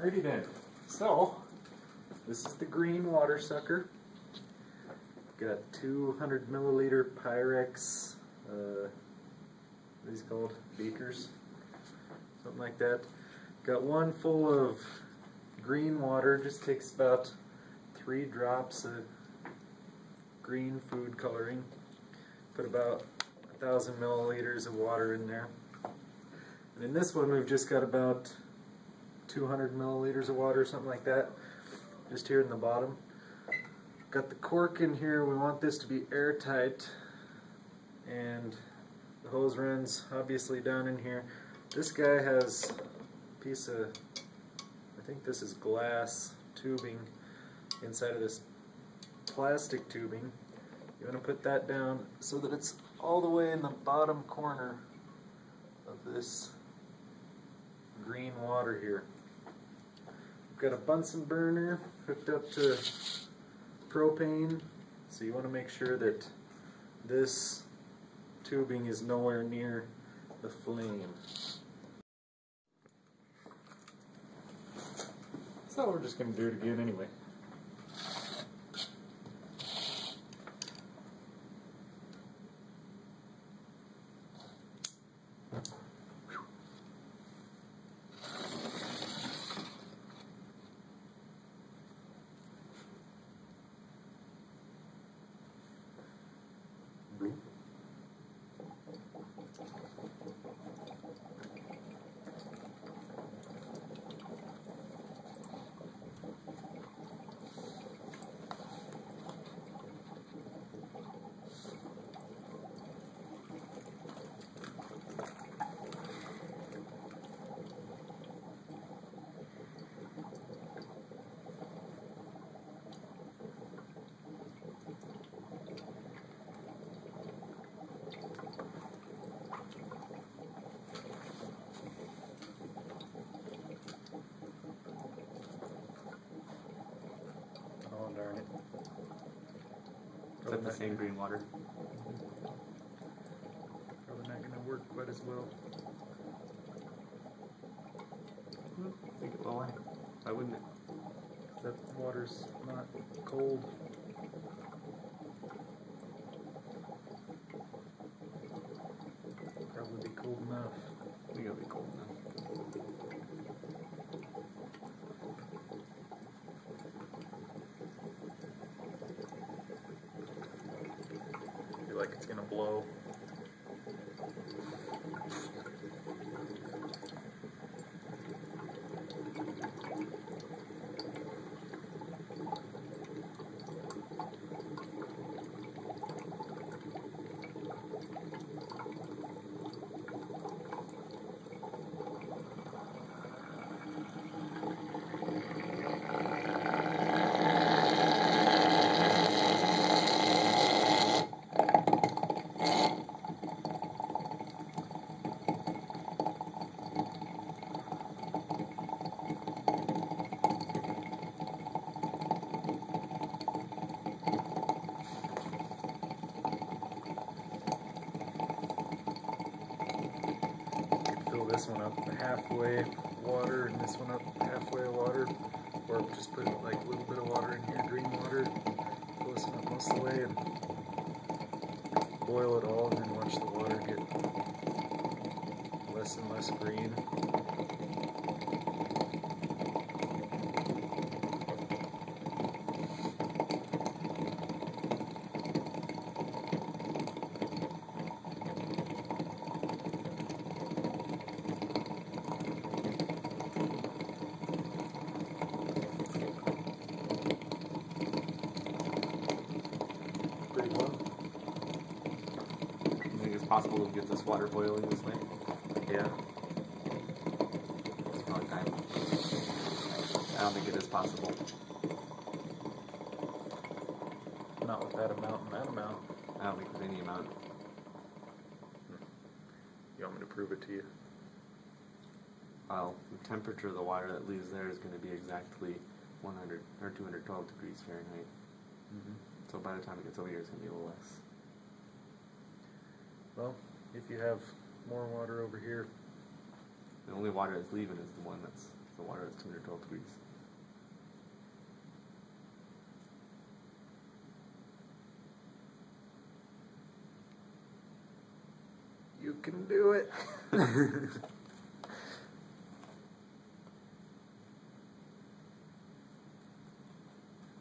Alrighty then. So, this is the green water sucker. Got 200 milliliter Pyrex, what are these called? Beakers? Something like that. Got one full of green water, just takes about 3 drops of green food coloring. Put about 1,000 milliliters of water in there. And in this one we've just got about 200 milliliters of water, something like that, just here in the bottom. Got the cork in here. We want this to be airtight, and the hose runs obviously down in here. This guy has a piece of, I think this is glass tubing inside of this plastic tubing. You want to put that down so that it's all the way in the bottom corner of this green water here. We've got a Bunsen burner hooked up to propane, so you want to make sure that this tubing is nowhere near the flame. So we're just going to do it again anyway. Oh, darn it. Is that the same green water? Probably not going to work quite as well. I think it will. Why wouldn't it? That water's not cold. Probably be cold enough. I think it'll be cold enough. I feel like it's gonna blow. Fill this one up halfway water and this one up halfway water, or just put like a little bit of water in here, green water, fill this one up most of the way and boil it all, and then watch the water get less and less green. Possible to get this water boiling this way? Yeah. It's probably time. I don't think it is possible. Not with that amount and that amount. I don't think with any amount. You want me to prove it to you? Well, the temperature of the water that leaves there is going to be exactly 100 or 212 degrees Fahrenheit. Mm-hmm. So by the time it gets over here, it's going to be a little less. Well, if you have more water over here. The only water that's leaving is the one that's the water that's 212 degrees. You can do it.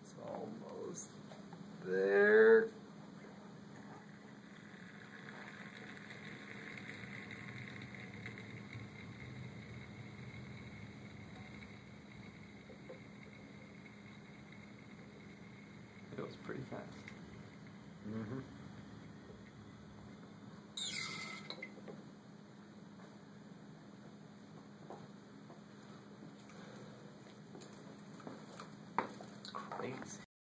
It's almost there. It was pretty fast. Mm-hmm.